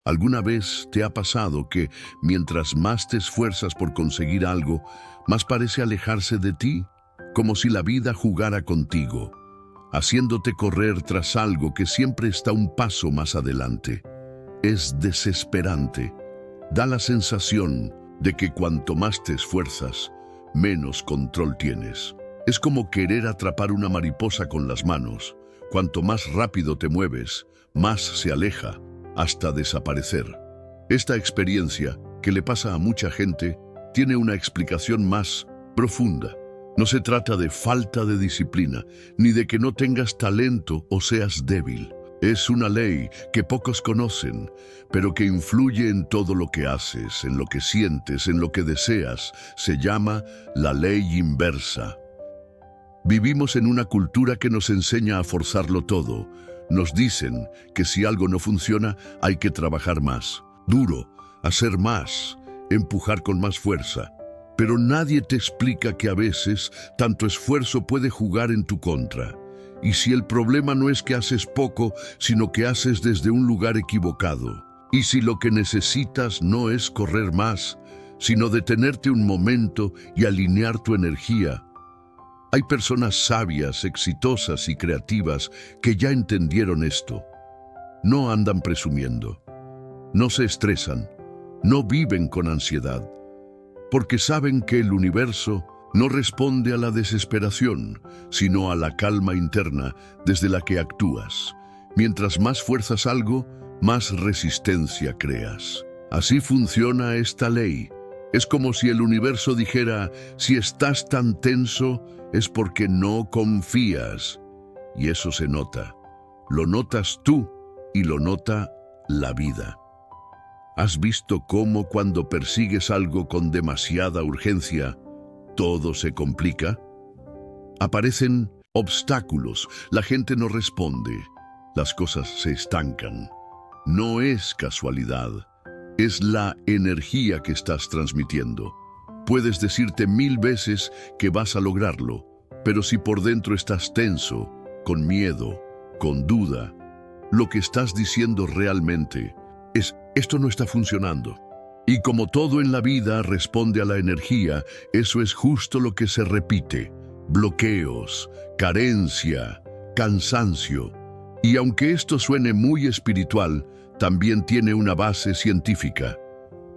¿Alguna vez te ha pasado que mientras más te esfuerzas por conseguir algo, más parece alejarse de ti? Como si la vida jugara contigo, haciéndote correr tras algo que siempre está un paso más adelante. Es desesperante. Da la sensación de que cuanto más te esfuerzas, menos control tienes. Es como querer atrapar una mariposa con las manos. Cuanto más rápido te mueves, más se aleja, hasta desaparecer. Esta experiencia, que le pasa a mucha gente, tiene una explicación más profunda. No se trata de falta de disciplina, ni de que no tengas talento o seas débil. Es una ley que pocos conocen, pero que influye en todo lo que haces, en lo que sientes, en lo que deseas. Se llama la ley inversa. Vivimos en una cultura que nos enseña a forzarlo todo. Nos dicen que si algo no funciona, hay que trabajar más, duro, hacer más, empujar con más fuerza. Pero nadie te explica que a veces tanto esfuerzo puede jugar en tu contra. Y si el problema no es que haces poco, sino que haces desde un lugar equivocado. Y si lo que necesitas no es correr más, sino detenerte un momento y alinear tu energía. Hay personas sabias, exitosas y creativas que ya entendieron esto. No andan presumiendo, no se estresan, no viven con ansiedad, porque saben que el universo no responde a la desesperación, sino a la calma interna desde la que actúas. Mientras más fuerzas algo, más resistencia creas. Así funciona esta ley. Es como si el universo dijera, si estás tan tenso, es porque no confías. Y eso se nota. Lo notas tú y lo nota la vida. ¿Has visto cómo cuando persigues algo con demasiada urgencia, todo se complica? Aparecen obstáculos, la gente no responde, las cosas se estancan. No es casualidad, es la energía que estás transmitiendo. Puedes decirte 1000 veces que vas a lograrlo, pero si por dentro estás tenso, con miedo, con duda, lo que estás diciendo realmente es, esto no está funcionando. Y como todo en la vida responde a la energía, eso es justo lo que se repite. Bloqueos, carencia, cansancio. Y aunque esto suene muy espiritual, también tiene una base científica.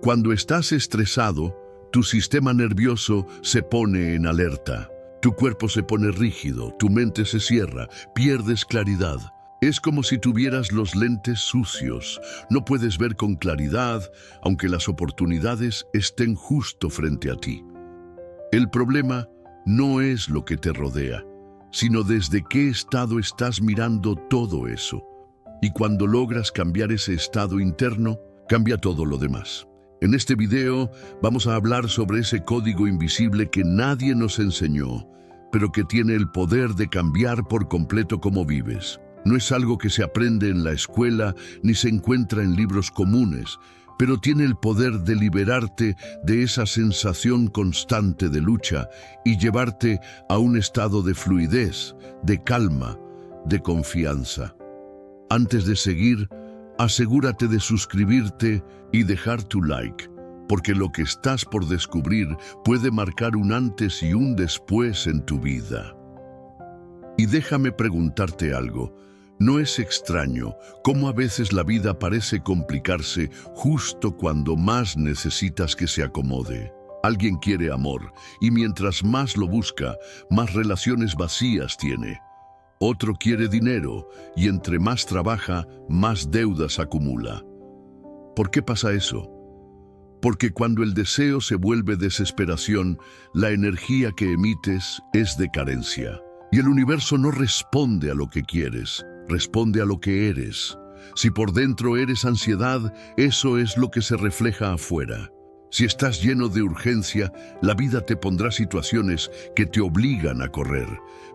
Cuando estás estresado, tu sistema nervioso se pone en alerta. Tu cuerpo se pone rígido, tu mente se cierra, pierdes claridad. Es como si tuvieras los lentes sucios. No puedes ver con claridad, aunque las oportunidades estén justo frente a ti. El problema no es lo que te rodea, sino desde qué estado estás mirando todo eso. Y cuando logras cambiar ese estado interno, cambia todo lo demás. En este video vamos a hablar sobre ese código invisible que nadie nos enseñó, pero que tiene el poder de cambiar por completo cómo vives. No es algo que se aprende en la escuela ni se encuentra en libros comunes, pero tiene el poder de liberarte de esa sensación constante de lucha y llevarte a un estado de fluidez, de calma, de confianza. Antes de seguir, asegúrate de suscribirte y dejar tu like, porque lo que estás por descubrir puede marcar un antes y un después en tu vida. Y déjame preguntarte algo. ¿No es extraño cómo a veces la vida parece complicarse justo cuando más necesitas que se acomode? Alguien quiere amor y mientras más lo busca, más relaciones vacías tiene. Otro quiere dinero y entre más trabaja, más deudas acumula. ¿Por qué pasa eso? Porque cuando el deseo se vuelve desesperación, la energía que emites es de carencia. Y el universo no responde a lo que quieres, responde a lo que eres. Si por dentro eres ansiedad, eso es lo que se refleja afuera. Si estás lleno de urgencia, la vida te pondrá situaciones que te obligan a correr.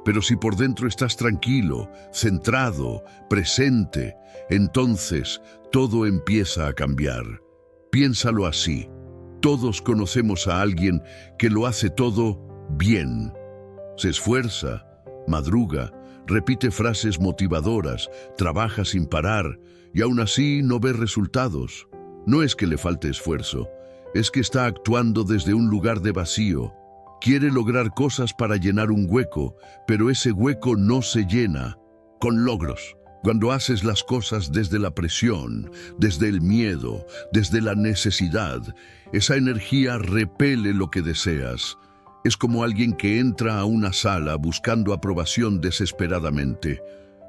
Pero si por dentro estás tranquilo, centrado, presente, entonces todo empieza a cambiar. Piénsalo así. Todos conocemos a alguien que lo hace todo bien. Se esfuerza, madruga, repite frases motivadoras, trabaja sin parar y aún así no ve resultados. No es que le falte esfuerzo, es que está actuando desde un lugar de vacío. Quiere lograr cosas para llenar un hueco, pero ese hueco no se llena con logros. Cuando haces las cosas desde la presión, desde el miedo, desde la necesidad, esa energía repele lo que deseas. Es como alguien que entra a una sala buscando aprobación desesperadamente.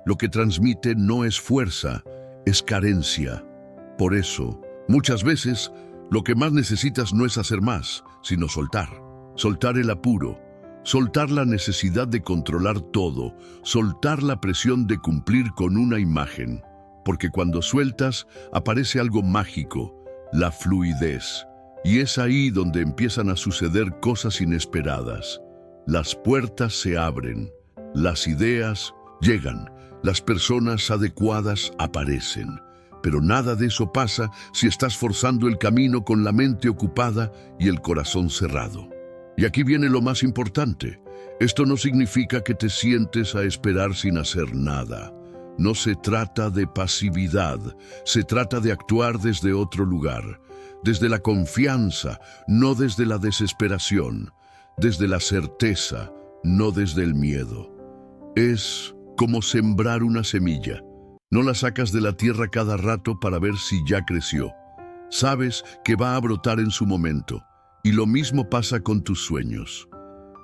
Lo que transmite no es fuerza, es carencia. Por eso, muchas veces, lo que más necesitas no es hacer más, sino soltar. Soltar el apuro, soltar la necesidad de controlar todo, soltar la presión de cumplir con una imagen. Porque cuando sueltas, aparece algo mágico, la fluidez. Y es ahí donde empiezan a suceder cosas inesperadas. Las puertas se abren, las ideas llegan, las personas adecuadas aparecen. Pero nada de eso pasa si estás forzando el camino con la mente ocupada y el corazón cerrado. Y aquí viene lo más importante. Esto no significa que te sientes a esperar sin hacer nada. No se trata de pasividad, se trata de actuar desde otro lugar, desde la confianza, no desde la desesperación, desde la certeza, no desde el miedo. Es como sembrar una semilla. No la sacas de la tierra cada rato para ver si ya creció. Sabes que va a brotar en su momento. Y lo mismo pasa con tus sueños.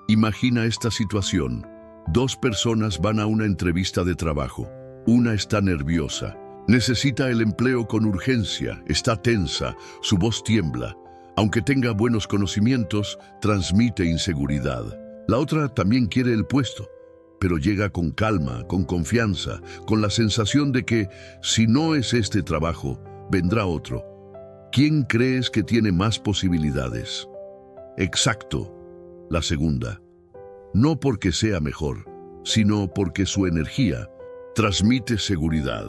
Imagina esta situación. 2 personas van a una entrevista de trabajo. Una está nerviosa. Necesita el empleo con urgencia. Está tensa. Su voz tiembla. Aunque tenga buenos conocimientos, transmite inseguridad. La otra también quiere el puesto, pero llega con calma, con confianza, con la sensación de que, si no es este trabajo, vendrá otro. ¿Quién crees que tiene más posibilidades? Exacto, la segunda. No porque sea mejor, sino porque su energía transmite seguridad.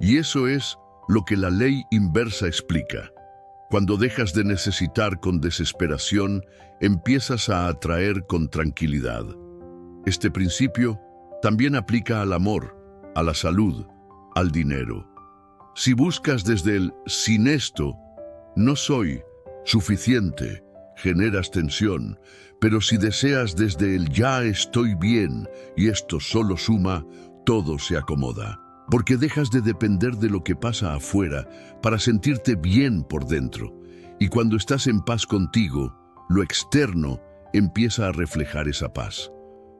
Y eso es lo que la ley inversa explica. Cuando dejas de necesitar con desesperación, empiezas a atraer con tranquilidad. Este principio también aplica al amor, a la salud, al dinero. Si buscas desde el sin esto, no soy suficiente, generas tensión, pero si deseas desde el ya estoy bien y esto solo suma, todo se acomoda. Porque dejas de depender de lo que pasa afuera para sentirte bien por dentro. Y cuando estás en paz contigo, lo externo empieza a reflejar esa paz.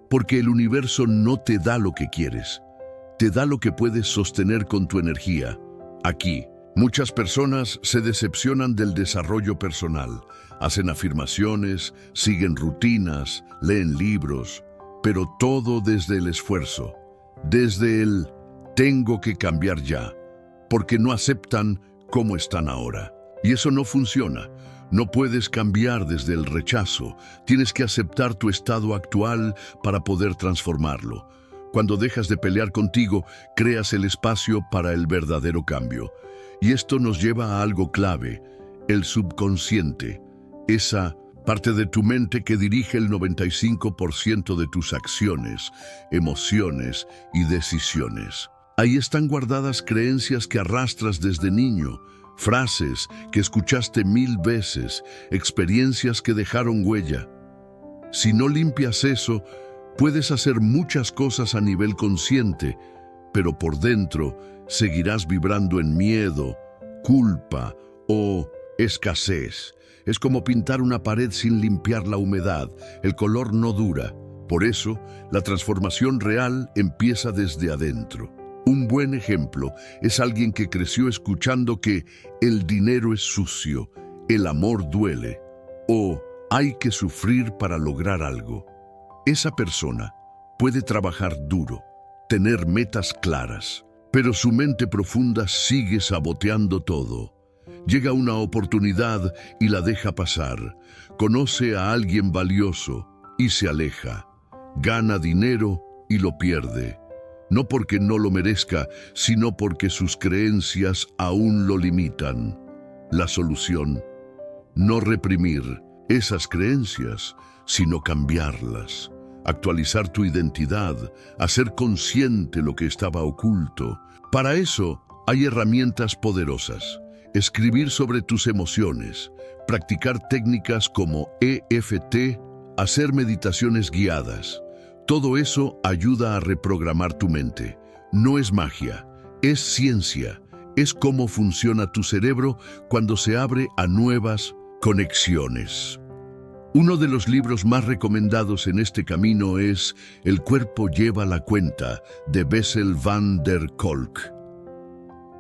Porque el universo no te da lo que quieres, te da lo que puedes sostener con tu energía. Aquí, muchas personas se decepcionan del desarrollo personal, hacen afirmaciones, siguen rutinas, leen libros, pero todo desde el esfuerzo, desde el tengo que cambiar ya, porque no aceptan cómo están ahora. Y eso no funciona. No puedes cambiar desde el rechazo. Tienes que aceptar tu estado actual para poder transformarlo. Cuando dejas de pelear contigo, creas el espacio para el verdadero cambio. Y esto nos lleva a algo clave, el subconsciente. Esa parte de tu mente que dirige el 95% de tus acciones, emociones y decisiones. Ahí están guardadas creencias que arrastras desde niño, frases que escuchaste 1000 veces, experiencias que dejaron huella. Si no limpias eso, puedes hacer muchas cosas a nivel consciente, pero por dentro seguirás vibrando en miedo, culpa o escasez. Es como pintar una pared sin limpiar la humedad. El color no dura. Por eso, la transformación real empieza desde adentro. Un buen ejemplo es alguien que creció escuchando que el dinero es sucio, el amor duele o hay que sufrir para lograr algo. Esa persona puede trabajar duro, tener metas claras, pero su mente profunda sigue saboteando todo. Llega una oportunidad y la deja pasar. Conoce a alguien valioso y se aleja. Gana dinero y lo pierde. No porque no lo merezca, sino porque sus creencias aún lo limitan. La solución: no reprimir esas creencias, sino cambiarlas. actualizar tu identidad, hacer consciente lo que estaba oculto. Para eso hay herramientas poderosas. Escribir sobre tus emociones, practicar técnicas como EFT, hacer meditaciones guiadas. Todo eso ayuda a reprogramar tu mente. No es magia, es ciencia. Es cómo funciona tu cerebro cuando se abre a nuevas conexiones. Uno de los libros más recomendados en este camino es El cuerpo lleva la cuenta, de Bessel van der Kolk.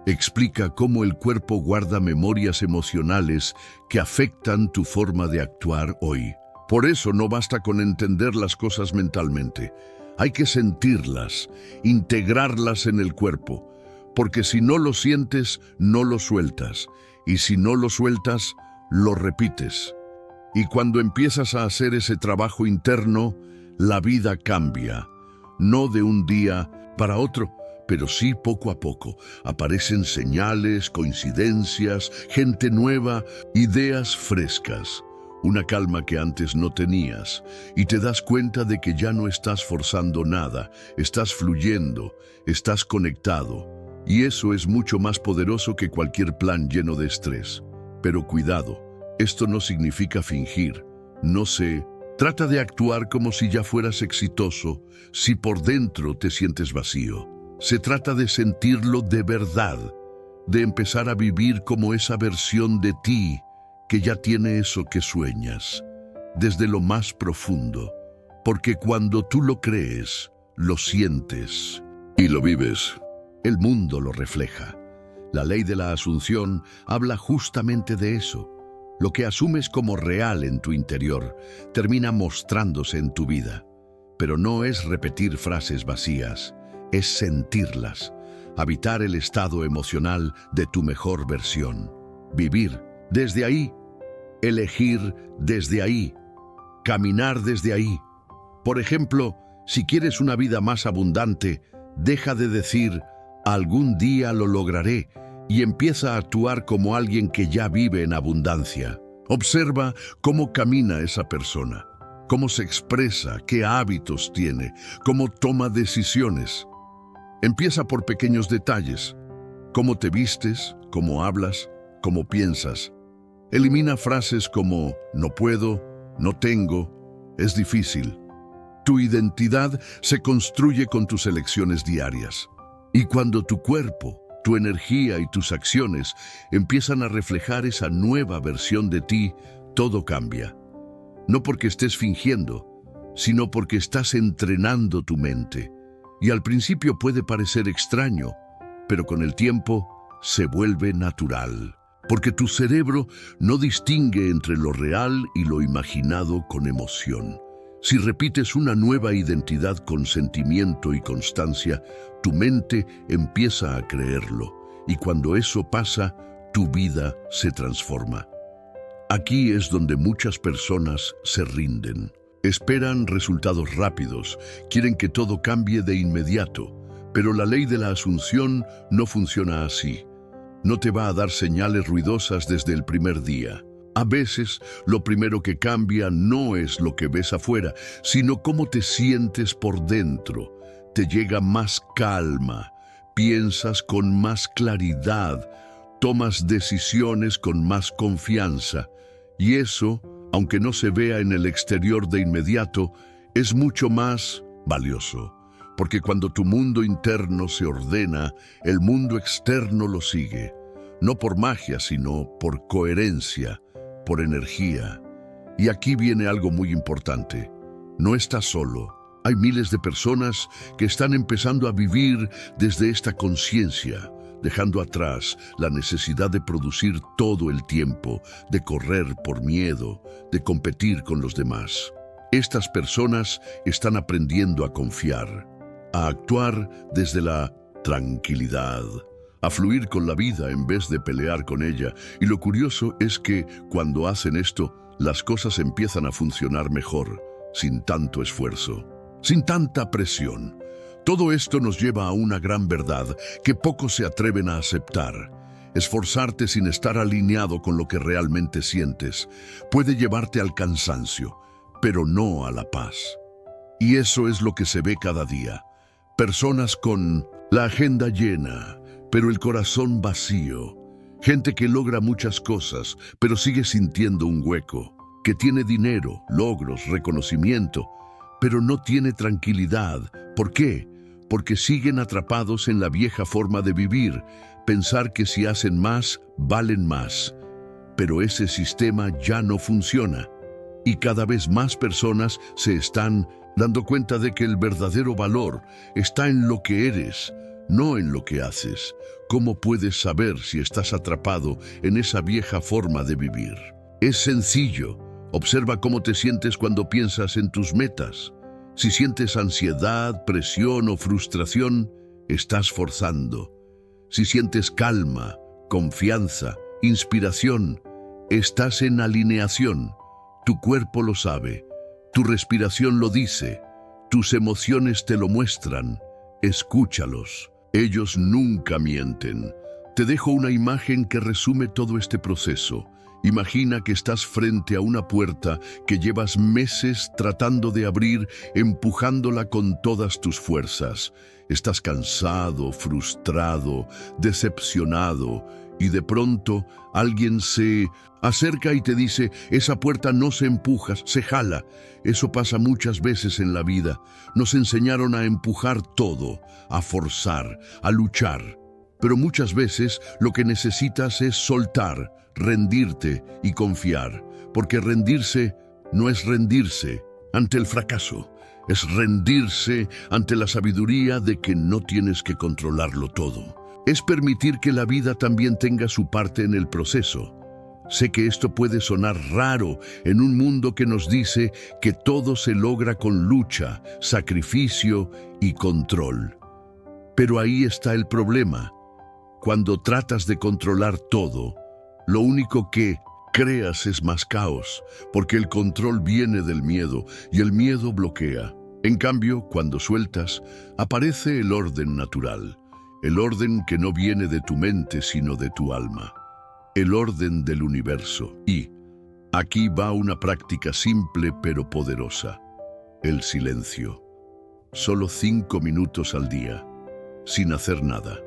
Explica cómo el cuerpo guarda memorias emocionales que afectan tu forma de actuar hoy. Por eso no basta con entender las cosas mentalmente. Hay que sentirlas, integrarlas en el cuerpo. Porque si no lo sientes, no lo sueltas. Y si no lo sueltas, lo repites. Y cuando empiezas a hacer ese trabajo interno, la vida cambia. No de un día para otro, pero sí poco a poco. Aparecen señales, coincidencias, gente nueva, ideas frescas. Una calma que antes no tenías. Y te das cuenta de que ya no estás forzando nada. Estás fluyendo, estás conectado. Y eso es mucho más poderoso que cualquier plan lleno de estrés. Pero cuidado, esto no significa fingir. No sé, trata de actuar como si ya fueras exitoso, si por dentro te sientes vacío. Se trata de sentirlo de verdad, de empezar a vivir como esa versión de ti que ya tiene eso que sueñas, desde lo más profundo. Porque cuando tú lo crees, lo sientes y lo vives, el mundo lo refleja. La ley de la asunción habla justamente de eso. Lo que asumes como real en tu interior termina mostrándose en tu vida. Pero no es repetir frases vacías, es sentirlas, habitar el estado emocional de tu mejor versión. Vivir desde ahí, elegir desde ahí, caminar desde ahí. Por ejemplo, si quieres una vida más abundante, deja de decir algún día lo lograré y empieza a actuar como alguien que ya vive en abundancia. Observa cómo camina esa persona, cómo se expresa, qué hábitos tiene, cómo toma decisiones. Empieza por pequeños detalles, cómo te vistes, cómo hablas, cómo piensas. Elimina frases como no puedo, no tengo, es difícil. Tu identidad se construye con tus elecciones diarias. Y cuando tu cuerpo, tu energía y tus acciones empiezan a reflejar esa nueva versión de ti, todo cambia. No porque estés fingiendo, sino porque estás entrenando tu mente. Y al principio puede parecer extraño, pero con el tiempo se vuelve natural. Porque tu cerebro no distingue entre lo real y lo imaginado con emoción. Si repites una nueva identidad con sentimiento y constancia, tu mente empieza a creerlo, y cuando eso pasa, tu vida se transforma. Aquí es donde muchas personas se rinden. Esperan resultados rápidos, quieren que todo cambie de inmediato, pero la ley de la asunción no funciona así. No te va a dar señales ruidosas desde el primer día. A veces, lo primero que cambia no es lo que ves afuera, sino cómo te sientes por dentro. Te llega más calma, piensas con más claridad, tomas decisiones con más confianza. Y eso, aunque no se vea en el exterior de inmediato, es mucho más valioso. Porque cuando tu mundo interno se ordena, el mundo externo lo sigue. No por magia, sino por coherencia, por energía. Y aquí viene algo muy importante. No estás solo. Hay miles de personas que están empezando a vivir desde esta conciencia, dejando atrás la necesidad de producir todo el tiempo, de correr por miedo, de competir con los demás. Estas personas están aprendiendo a confiar, a actuar desde la tranquilidad, a fluir con la vida en vez de pelear con ella. Y lo curioso es que cuando hacen esto, las cosas empiezan a funcionar mejor, sin tanto esfuerzo, sin tanta presión. Todo esto nos lleva a una gran verdad que pocos se atreven a aceptar. Esforzarte sin estar alineado con lo que realmente sientes puede llevarte al cansancio, pero no a la paz. Y eso es lo que se ve cada día. Personas con la agenda llena, pero el corazón vacío. Gente que logra muchas cosas, pero sigue sintiendo un hueco. Que tiene dinero, logros, reconocimiento, pero no tiene tranquilidad. ¿Por qué? Porque siguen atrapados en la vieja forma de vivir, pensar que si hacen más, valen más. Pero ese sistema ya no funciona. Y cada vez más personas se están dando cuenta de que el verdadero valor está en lo que eres, no en lo que haces. ¿Cómo puedes saber si estás atrapado en esa vieja forma de vivir? Es sencillo. Observa cómo te sientes cuando piensas en tus metas. Si sientes ansiedad, presión o frustración, estás forzando. Si sientes calma, confianza, inspiración, estás en alineación. Tu cuerpo lo sabe, tu respiración lo dice, tus emociones te lo muestran. Escúchalos, ellos nunca mienten. Te dejo una imagen que resume todo este proceso. Imagina que estás frente a una puerta que llevas meses tratando de abrir, empujándola con todas tus fuerzas. Estás cansado, frustrado, decepcionado, y de pronto alguien se acerca y te dice, esa puerta no se empuja, se jala. Eso pasa muchas veces en la vida. Nos enseñaron a empujar todo, a forzar, a luchar. Pero muchas veces lo que necesitas es soltar, rendirte y confiar, porque rendirse no es rendirse ante el fracaso, es rendirse ante la sabiduría de que no tienes que controlarlo todo. Es permitir que la vida también tenga su parte en el proceso. Sé que esto puede sonar raro en un mundo que nos dice que todo se logra con lucha, sacrificio y control. Pero ahí está el problema. Cuando tratas de controlar todo, lo único que creas es más caos, porque el control viene del miedo y el miedo bloquea. En cambio, cuando sueltas, aparece el orden natural, el orden que no viene de tu mente sino de tu alma, el orden del universo. Y aquí va una práctica simple pero poderosa, el silencio. Solo 5 minutos al día, sin hacer nada,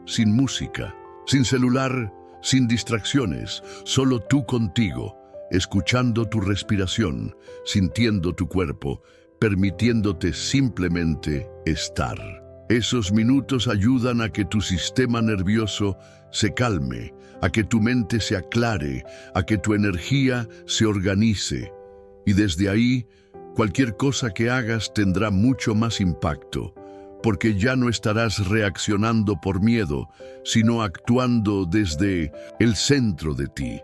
sin música, sin celular, sin distracciones, solo tú contigo, escuchando tu respiración, sintiendo tu cuerpo, permitiéndote simplemente estar. Esos minutos ayudan a que tu sistema nervioso se calme, a que tu mente se aclare, a que tu energía se organice. Y desde ahí, cualquier cosa que hagas tendrá mucho más impacto, porque ya no estarás reaccionando por miedo, sino actuando desde el centro de ti.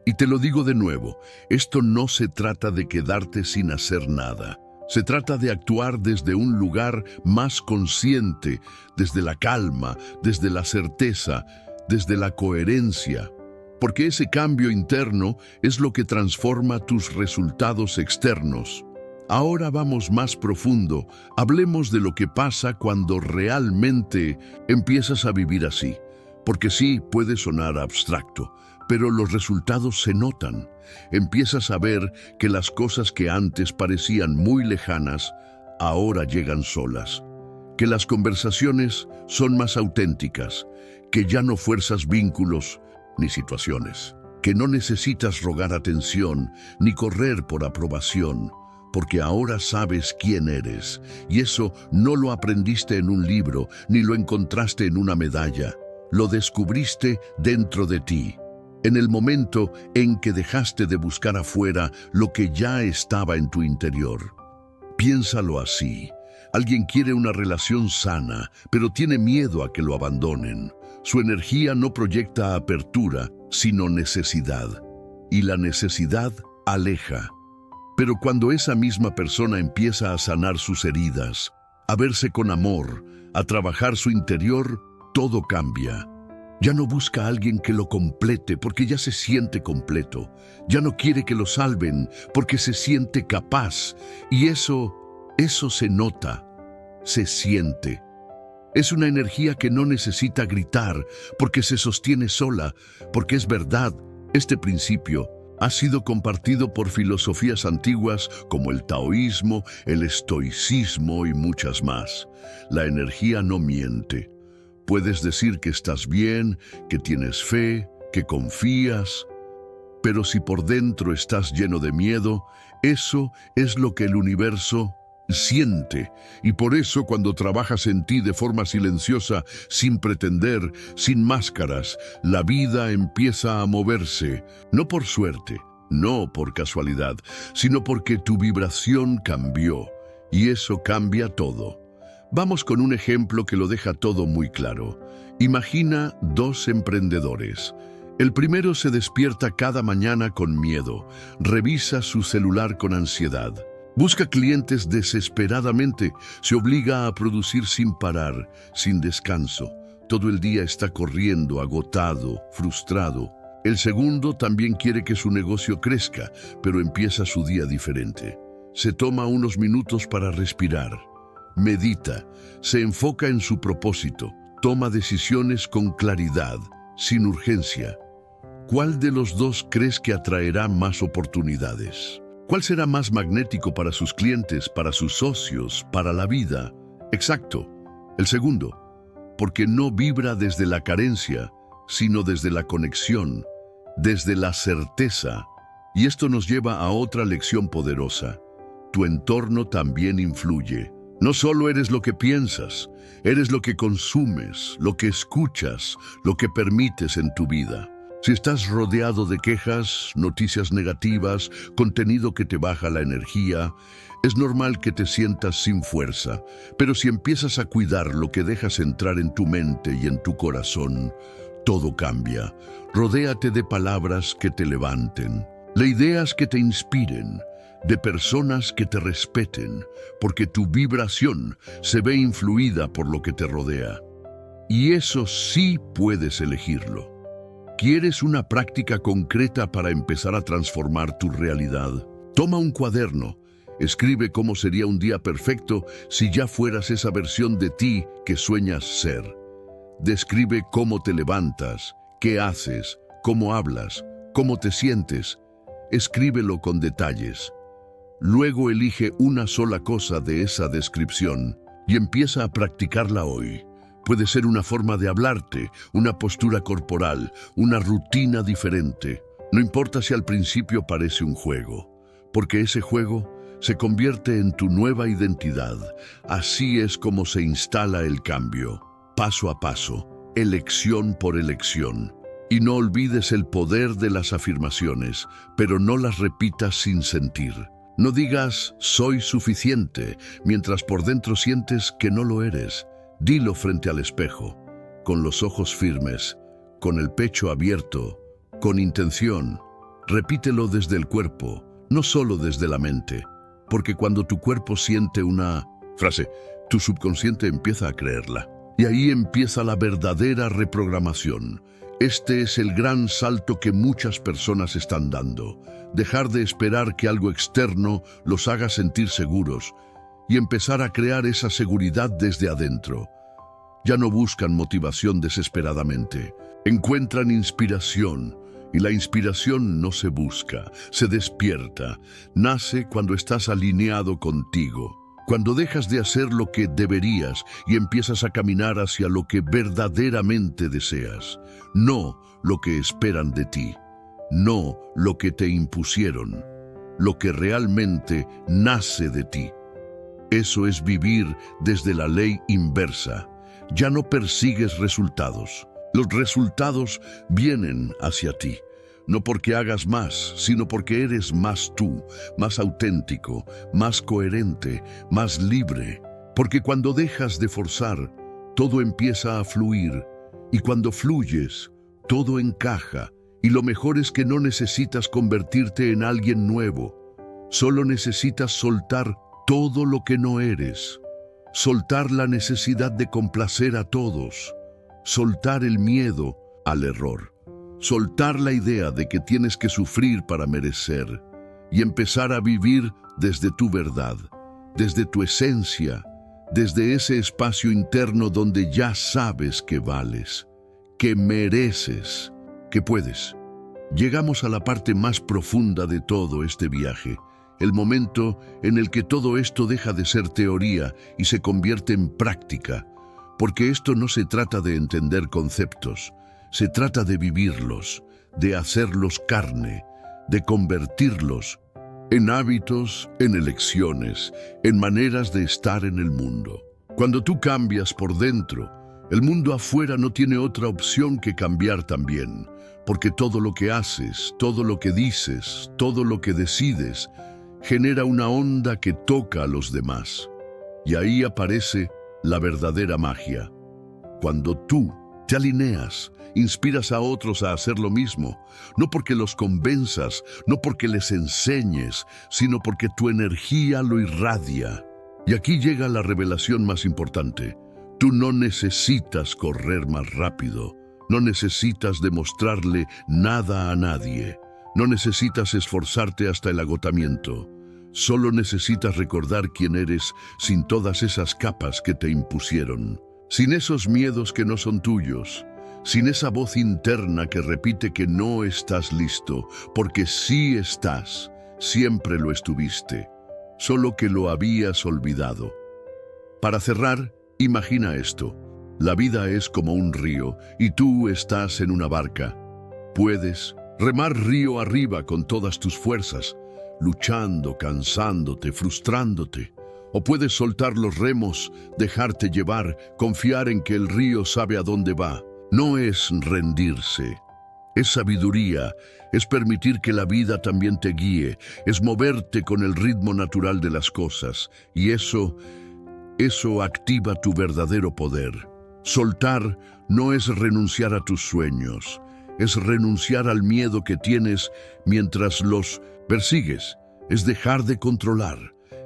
Y te lo digo de nuevo, esto no se trata de quedarte sin hacer nada. Se trata de actuar desde un lugar más consciente, desde la calma, desde la certeza, desde la coherencia. Porque ese cambio interno es lo que transforma tus resultados externos. Ahora vamos más profundo. Hablemos de lo que pasa cuando realmente empiezas a vivir así. Porque sí, puede sonar abstracto, pero los resultados se notan. Empiezas a ver que las cosas que antes parecían muy lejanas, ahora llegan solas. Que las conversaciones son más auténticas, que ya no fuerzas vínculos ni situaciones. Que no necesitas rogar atención ni correr por aprobación, porque ahora sabes quién eres, y eso no lo aprendiste en un libro, ni lo encontraste en una medalla. Lo descubriste dentro de ti, en el momento en que dejaste de buscar afuera lo que ya estaba en tu interior. Piénsalo así. Alguien quiere una relación sana, pero tiene miedo a que lo abandonen. Su energía no proyecta apertura, sino necesidad. Y la necesidad aleja. Pero cuando esa misma persona empieza a sanar sus heridas, a verse con amor, a trabajar su interior, todo cambia. Ya no busca a alguien que lo complete porque ya se siente completo. Ya no quiere que lo salven porque se siente capaz. Y eso se nota, se siente. Es una energía que no necesita gritar porque se sostiene sola, porque es verdad, este principio. Ha sido compartido por filosofías antiguas como el taoísmo, el estoicismo y muchas más. La energía no miente. Puedes decir que estás bien, que tienes fe, que confías, pero si por dentro estás lleno de miedo, eso es lo que el universo siente. Y por eso cuando trabajas en ti de forma silenciosa, sin pretender, sin máscaras, la vida empieza a moverse, no por suerte, no por casualidad, sino porque tu vibración cambió, y eso cambia todo. Vamos con un ejemplo que lo deja todo muy claro. Imagina dos emprendedores. El primero se despierta cada mañana con miedo, revisa su celular con ansiedad, busca clientes desesperadamente, se obliga a producir sin parar, sin descanso. Todo el día está corriendo, agotado, frustrado. El segundo también quiere que su negocio crezca, pero empieza su día diferente. Se toma unos minutos para respirar, medita, se enfoca en su propósito, toma decisiones con claridad, sin urgencia. ¿Cuál de los dos crees que atraerá más oportunidades? ¿Cuál será más magnético para sus clientes, para sus socios, para la vida? Exacto, el segundo, porque no vibra desde la carencia, sino desde la conexión, desde la certeza. Y esto nos lleva a otra lección poderosa. Tu entorno también influye. No solo eres lo que piensas, eres lo que consumes, lo que escuchas, lo que permites en tu vida. Si estás rodeado de quejas, noticias negativas, contenido que te baja la energía, es normal que te sientas sin fuerza. Pero si empiezas a cuidar lo que dejas entrar en tu mente y en tu corazón, todo cambia. Rodéate de palabras que te levanten, de ideas que te inspiren, de personas que te respeten, porque tu vibración se ve influida por lo que te rodea. Y eso sí puedes elegirlo. ¿Quieres una práctica concreta para empezar a transformar tu realidad? Toma un cuaderno, escribe cómo sería un día perfecto si ya fueras esa versión de ti que sueñas ser. Describe cómo te levantas, qué haces, cómo hablas, cómo te sientes. Escríbelo con detalles. Luego elige una sola cosa de esa descripción y empieza a practicarla hoy. Puede ser una forma de hablarte, una postura corporal, una rutina diferente. No importa si al principio parece un juego, porque ese juego se convierte en tu nueva identidad. Así es como se instala el cambio, paso a paso, elección por elección. Y no olvides el poder de las afirmaciones, pero no las repitas sin sentir. No digas, soy suficiente, mientras por dentro sientes que no lo eres. Dilo frente al espejo, con los ojos firmes, con el pecho abierto, con intención. Repítelo desde el cuerpo, no solo desde la mente, porque cuando tu cuerpo siente una frase, tu subconsciente empieza a creerla. Y ahí empieza la verdadera reprogramación. Este es el gran salto que muchas personas están dando. Dejar de esperar que algo externo los haga sentir seguros y empezar a crear esa seguridad desde adentro. Ya no buscan motivación desesperadamente. Encuentran inspiración. Y la inspiración no se busca, se despierta. Nace cuando estás alineado contigo. Cuando dejas de hacer lo que deberías y empiezas a caminar hacia lo que verdaderamente deseas. No lo que esperan de ti. No lo que te impusieron. Lo que realmente nace de ti. Eso es vivir desde la ley inversa. Ya no persigues resultados. Los resultados vienen hacia ti. No porque hagas más, sino porque eres más tú, más auténtico, más coherente, más libre. Porque cuando dejas de forzar, todo empieza a fluir. Y cuando fluyes, todo encaja. Y lo mejor es que no necesitas convertirte en alguien nuevo. Solo necesitas soltar todo lo que no eres. Soltar la necesidad de complacer a todos. Soltar el miedo al error. Soltar la idea de que tienes que sufrir para merecer. Y empezar a vivir desde tu verdad, desde tu esencia, desde ese espacio interno donde ya sabes que vales, que mereces, que puedes. Llegamos a la parte más profunda de todo este viaje, el momento en el que todo esto deja de ser teoría y se convierte en práctica, porque esto no se trata de entender conceptos, se trata de vivirlos, de hacerlos carne, de convertirlos en hábitos, en elecciones, en maneras de estar en el mundo. Cuando tú cambias por dentro, el mundo afuera no tiene otra opción que cambiar también, porque todo lo que haces, todo lo que dices, todo lo que decides, genera una onda que toca a los demás. Y ahí aparece la verdadera magia. Cuando tú te alineas, inspiras a otros a hacer lo mismo, no porque los convenzas, no porque les enseñes, sino porque tu energía lo irradia. Y aquí llega la revelación más importante. Tú no necesitas correr más rápido, no necesitas demostrarle nada a nadie, no necesitas esforzarte hasta el agotamiento. Solo necesitas recordar quién eres sin todas esas capas que te impusieron, sin esos miedos que no son tuyos, sin esa voz interna que repite que no estás listo, porque sí estás, siempre lo estuviste, solo que lo habías olvidado. Para cerrar, imagina esto. La vida es como un río y tú estás en una barca. Puedes remar río arriba con todas tus fuerzas, luchando, cansándote, frustrándote. O puedes soltar los remos, dejarte llevar, confiar en que el río sabe a dónde va. No es rendirse, es sabiduría, es permitir que la vida también te guíe, es moverte con el ritmo natural de las cosas. Y eso activa tu verdadero poder. Soltar no es renunciar a tus sueños, es renunciar al miedo que tienes mientras los persigues, es dejar de controlar,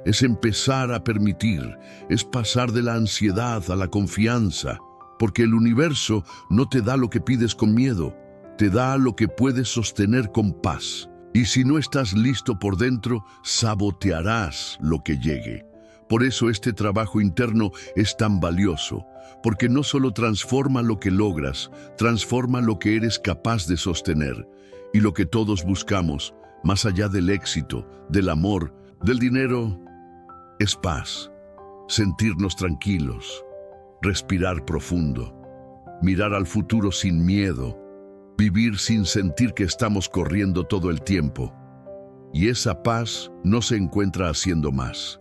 es empezar a permitir, es pasar de la ansiedad a la confianza, porque el universo no te da lo que pides con miedo, te da lo que puedes sostener con paz. Y si no estás listo por dentro, sabotearás lo que llegue. Por eso este trabajo interno es tan valioso, porque no solo transforma lo que logras, transforma lo que eres capaz de sostener. Y lo que todos buscamos, más allá del éxito, del amor, del dinero, es paz. Sentirnos tranquilos, respirar profundo, mirar al futuro sin miedo, vivir sin sentir que estamos corriendo todo el tiempo. Y esa paz no se encuentra haciendo más.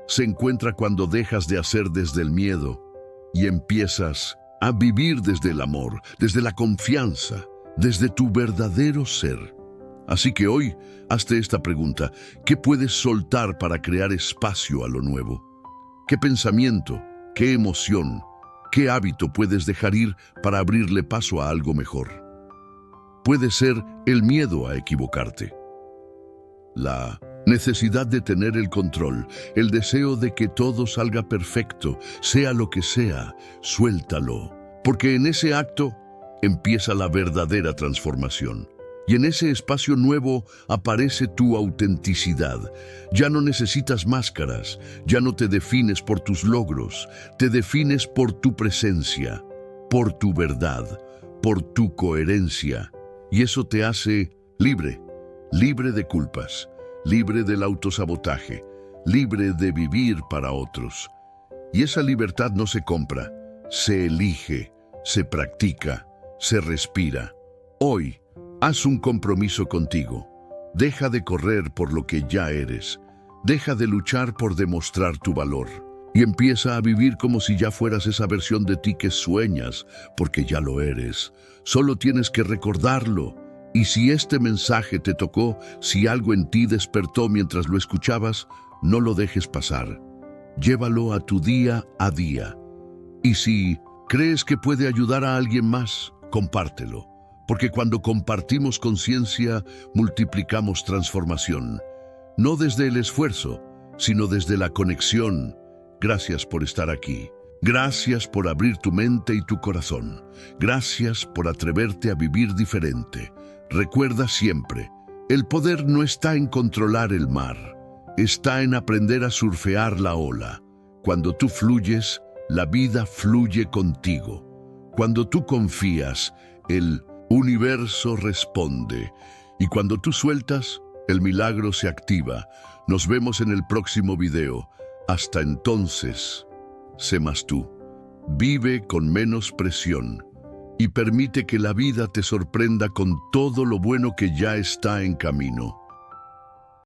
Se encuentra cuando dejas de hacer desde el miedo y empiezas a vivir desde el amor, desde la confianza, desde tu verdadero ser. Así que hoy, hazte esta pregunta: ¿qué puedes soltar para crear espacio a lo nuevo? ¿Qué pensamiento, qué emoción, qué hábito puedes dejar ir para abrirle paso a algo mejor? Puede ser el miedo a equivocarte, la necesidad de tener el control, el deseo de que todo salga perfecto, sea lo que sea, suéltalo, porque en ese acto empieza la verdadera transformación. Y en ese espacio nuevo aparece tu autenticidad. Ya no necesitas máscaras, ya no te defines por tus logros, te defines por tu presencia, por tu verdad, por tu coherencia. Y eso te hace libre, libre de culpas, libre del autosabotaje, libre de vivir para otros. Y esa libertad no se compra, se elige, se practica, se respira. Hoy, haz un compromiso contigo. Deja de correr por lo que ya eres. Deja de luchar por demostrar tu valor. Y empieza a vivir como si ya fueras esa versión de ti que sueñas, porque ya lo eres. Solo tienes que recordarlo. Y si este mensaje te tocó, si algo en ti despertó mientras lo escuchabas, no lo dejes pasar. Llévalo a tu día a día. Y si crees que puede ayudar a alguien más, compártelo. Porque cuando compartimos conciencia, multiplicamos transformación. No desde el esfuerzo, sino desde la conexión. Gracias por estar aquí. Gracias por abrir tu mente y tu corazón. Gracias por atreverte a vivir diferente. Recuerda siempre, el poder no está en controlar el mar, está en aprender a surfear la ola. Cuando tú fluyes, la vida fluye contigo. Cuando tú confías, el Universo responde. Y cuando tú sueltas, el milagro se activa. Nos vemos en el próximo video. Hasta entonces, sé más tú. Vive con menos presión y permite que la vida te sorprenda con todo lo bueno que ya está en camino.